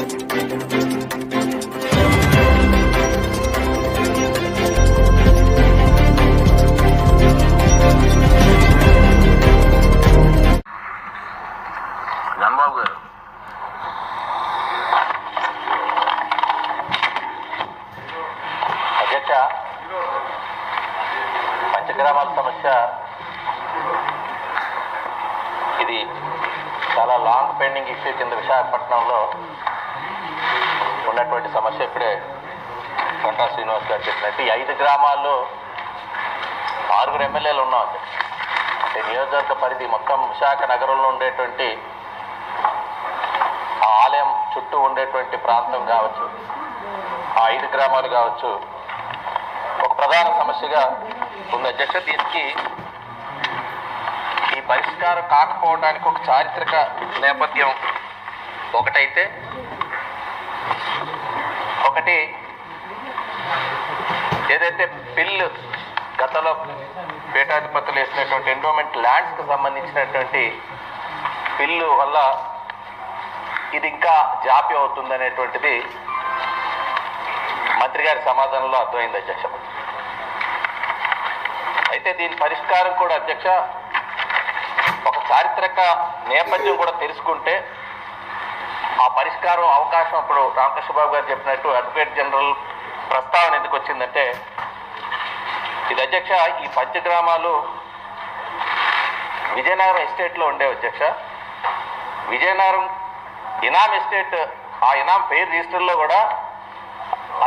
జన్బాబు గారు, అధ్యక్ష, పంచగ్రామాల సమస్య ఇది చాలా లాంగ్ పెండింగ్ ఇష్యూ కింద విశాఖపట్నంలో ఉన్నటువంటి సమస్య. ఇప్పుడే గంటా శ్రీనివాస్ గారు చెప్పినట్టు ఈ 5 గ్రామాల్లో 6 ఎమ్మెల్యేలు ఉన్నాం అధ్యక్ష. అంటే నియోజకవర్గ పరిధి మొత్తం విశాఖ నగరంలో ఉండేటువంటి ఆ ఆలయం చుట్టూ ఉండేటువంటి ప్రాంతం కావచ్చు, ఆ 5 గ్రామాలు కావచ్చు, ఒక ప్రధాన సమస్యగా ఉంది అధ్యక్ష. దీనికి ఈ పరిష్కారం కాకపోవడానికి ఒక చారిత్రక నేపథ్యం ఒకటైతే, ఒకటి ఏదైతే బిల్లు గతంలో పీఠాధిపతులు వేసినటువంటి ఎండోమెంట్ ల్యాండ్స్కి సంబంధించినటువంటి బిల్లు వల్ల ఇది ఇంకా జాప్యం అవుతుందనేటువంటిది మంత్రి గారి సమాధానంలో అర్థమైంది అధ్యక్ష. అయితే దీని పరిష్కారం కూడా అధ్యక్ష ఒక చారిత్రక నేపథ్యం కూడా తెలుసుకుంటే ఆ పరిష్కారం అవకాశం ఇప్పుడు రామకృష్ణబాబు గారు చెప్పినట్టు అడ్వకేట్ జనరల్ ప్రస్తావన ఎందుకు వచ్చిందంటే, ఇది అధ్యక్ష ఈ పంచగ్రామాలు విజయనగరం ఎస్టేట్లో ఉండేవి అధ్యక్ష. విజయనగరం ఇనాం ఎస్టేట్, ఆ ఇనాం పేరు రిజిస్టర్లో కూడా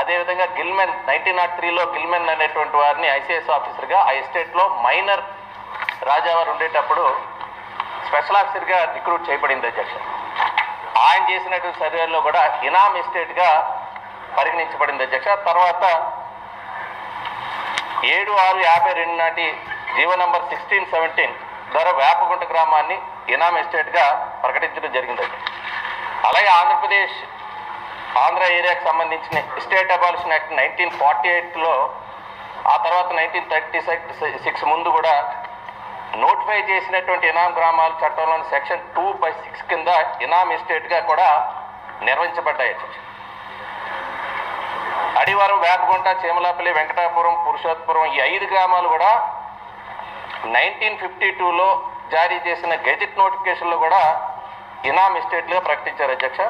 అదేవిధంగా గిల్మెన్ 1903లో గిల్మెన్ అనేటువంటి వారిని ఐసిఎస్ ఆఫీసర్గా ఆ ఎస్టేట్లో మైనర్ రాజావారు ఉండేటప్పుడు స్పెషల్ ఆఫీసర్గా రిక్రూట్ చేయబడింది అధ్యక్ష. ఆయన చేసినటువంటి సర్వేలో కూడా ఇనాం ఎస్టేట్గా పరిగణించబడింది అధ్యక్ష. తర్వాత 7/6/52 నాటి జీవో నంబర్ 1617 ద్వారా వేపగుంట గ్రామాన్ని ఇనాం ఎస్టేట్గా ప్రకటించడం జరిగిందండి. అలాగే ఆంధ్ర ఏరియాకి సంబంధించిన ఎస్టేట్ అబాలిషన్ యాక్ట్ 1948లో, ఆ తర్వాత 1936 ముందు కూడా నోటిఫై చేసినటువంటి ఇనాం గ్రామాల చట్టంలోని సెక్షన్ 2/6 కింద ఇనాం ఎస్టేట్గా కూడా నిర్వహించబడ్డాయి. అడివారం, వేపగుంట, చేమలాపల్లి, వెంకటాపురం, పురుషోత్పురం ఈ 5 గ్రామాలు కూడా 1952లో జారీ చేసిన గెజెట్ నోటిఫికేషన్లో కూడా ఇనాం ఎస్టేట్లుగా ప్రకటించారు అధ్యక్ష.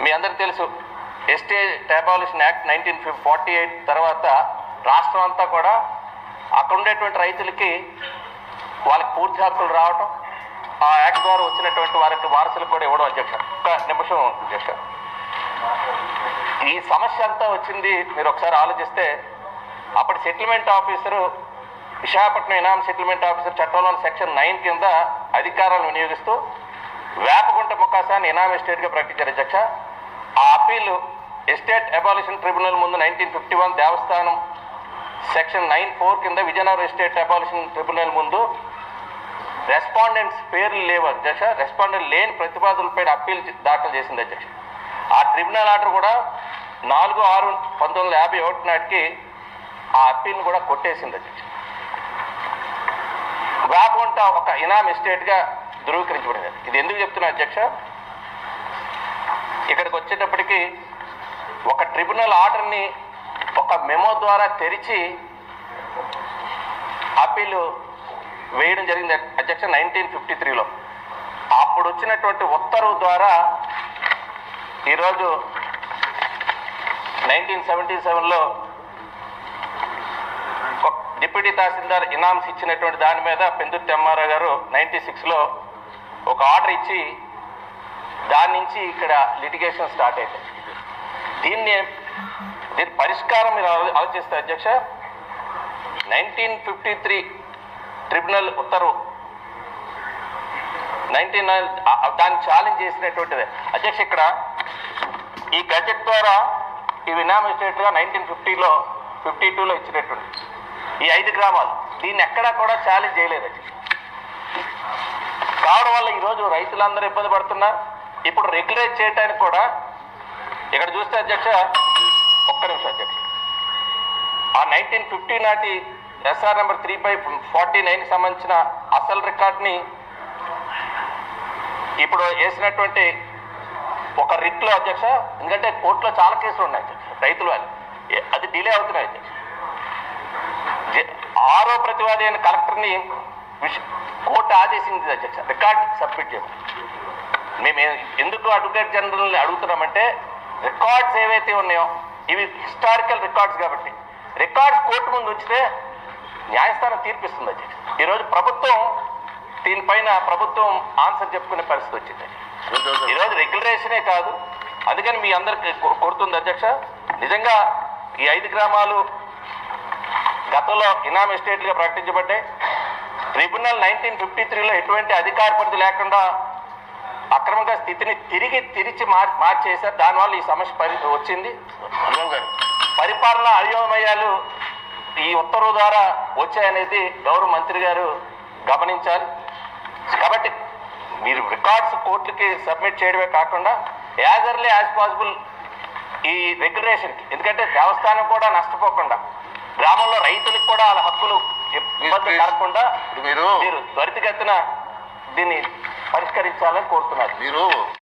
మీ అందరికీ తెలుసు ఎస్టేట్ అబాలిషన్ యాక్ట్ 1948 తర్వాత రాష్ట్రం అంతా కూడా అక్కడ ఉండేటువంటి రైతులకి వాళ్ళకి పూర్తి హక్కులు రావటం, ఆ యాక్ట్ ద్వారా వచ్చినటువంటి వారికి వారసులకు కూడా ఇవ్వడం అధ్యక్ష. ఒక నిమిషం అధ్యక్ష, ఈ సమస్య అంతా వచ్చింది మీరు ఒకసారి ఆలోచిస్తే, అప్పటి సెటిల్మెంట్ ఆఫీసరు విశాఖపట్నం ఇనాం సెటిల్మెంట్ ఆఫీసర్ చట్టంలోని సెక్షన్ 9 కింద అధికారాలను వినియోగిస్తూ వేపగుంట ముఖాసాన్ని ఇనాం ఎస్టేట్గా ప్రకటించారు అధ్యక్ష. ఆ అప్పీలు ఎస్టేట్ అబాలిషన్ ట్రిబ్యునల్ ముందు 1951 దేవస్థానం సెక్షన్ 9(4) కింద విజయనగరం ఎస్టేట్ అబాలిషన్ ట్రిబ్యునల్ ముందు రెస్పాండెంట్స్ పేర్లు లేవు అధ్యక్ష. రెస్పాండెంట్ లేని ప్రతిపాదనలపై అప్పీల్ దాఖలు చేసింది అధ్యక్ష. ఆ ట్రిబ్యునల్ ఆర్డర్ కూడా 4/6/1951 నాటికి ఆ అప్పీల్ని కూడా కొట్టేసింది అధ్యక్ష. వేపగుంట ఒక ఇనాం ఎస్టేట్గా ధృవీకరించబడింది. ఇది ఎందుకు చెప్తున్నా అధ్యక్ష, ఇక్కడికి వచ్చేటప్పటికి ఒక ట్రిబ్యునల్ ఆర్డర్ని ఒక మెమో ద్వారా తెరిచి అప్పీలు వేయడం జరిగింది అధ్యక్ష 1953లో. అప్పుడు వచ్చినటువంటి ఉత్తర్వు ద్వారా ఈరోజు 1977లో డిప్యూటీ తహసీల్దార్ ఇనామ్స్ ఇచ్చినటువంటి దాని మీద పెందుర్తి ఎంఆర్ఓ గారు 96లో ఒక ఆర్డర్ ఇచ్చి దాని నుంచి ఇక్కడ లిటిగేషన్ స్టార్ట్ అయింది. దీని పరిష్కారం మీరు ఆలోచిస్తే అధ్యక్ష 1953 ట్రిబ్యునల్ ఉత్తర్వు 99 దాన్ని ఛాలెంజ్ చేసినటువంటిది అధ్యక్ష. ఇక్కడ ఈ గజెట్ ద్వారా ఈ ఇనాం ఎస్టేట్గా 1952లో ఇచ్చినటువంటి ఈ 5 గ్రామాలు దీన్ని ఎక్కడా కూడా ఛాలెంజ్ చేయలేదు అధ్యక్ష. కావడం వల్ల ఈరోజు రైతులందరూ ఇబ్బంది పడుతున్నారు. ఇప్పుడు రెగ్యులేట్ చేయడానికి కూడా ఇక్కడ చూస్తే అధ్యక్ష, ఒక్క నిమిషం అధ్యక్ష, ఆ 1950 నాటి ఎస్ఆర్ నెంబర్ 3/49కి సంబంధించిన అసలు రికార్డ్ని ఇప్పుడు వేసినటువంటి ఒక రిట్లో అధ్యక్ష, ఎందుకంటే కోర్టులో చాలా కేసులు ఉన్నాయి అధ్యక్ష, రైతులు వాళ్ళు అది డిలే అవుతున్నాయి అధ్యక్ష. 6వ ప్రతివాది అయిన కలెక్టర్ని కోర్టు ఆదేశించింది అధ్యక్ష రికార్డ్ సబ్మిట్ చేయమని. మేము ఎందుకు అడ్వకేట్ జనరల్ని అడుగుతున్నామంటే రికార్డ్స్ ఏవైతే ఉన్నాయో ఇవి హిస్టారికల్ రికార్డ్స్ కాబట్టి రికార్డ్స్ కోర్టు ముందు ఉంచితే న్యాయస్థానం తీర్పిస్తుంది అధ్యక్ష. ఈరోజు ప్రభుత్వం దీనిపైన ఆన్సర్ చెప్పుకునే పరిస్థితి వచ్చింది. ఈరోజు రెగ్యులరేషనే కాదు, అందుకని మీ అందరికి కోరుతుంది అధ్యక్ష, నిజంగా ఈ 5 గ్రామాలు గతంలో ఇనామ్ ఎస్టేట్గా ప్రకటించబడ్డాయి. ట్రిబ్యునల్ 1953లో ఎటువంటి అధికార పరిధి లేకుండా అక్రమంగా స్థితిని తిరిచి మార్చేశారు. దానివల్ల ఈ సమస్య వచ్చింది. పరిపాలన అయోమయాలు ఈ ఉత్తర్వు ద్వారా వచ్చాయనేది గౌరవ మంత్రి గారు గమనించాలి. కాబట్టి మీరు రికార్డ్స్ కోర్టుకి సబ్మిట్ చేయడమే కాకుండా యాజ్ ఎర్లీ యాజ్ పాసిబుల్ ఈ రెగ్యులేషన్కి, ఎందుకంటే దేవస్థానం కూడా నష్టపోకుండా గ్రామంలో రైతులకు కూడా వాళ్ళ హక్కులు ఇబ్బంది కలగకుండా మీరు త్వరితగతిన దీన్ని పరిష్కరించాలని కోరుతున్నారు.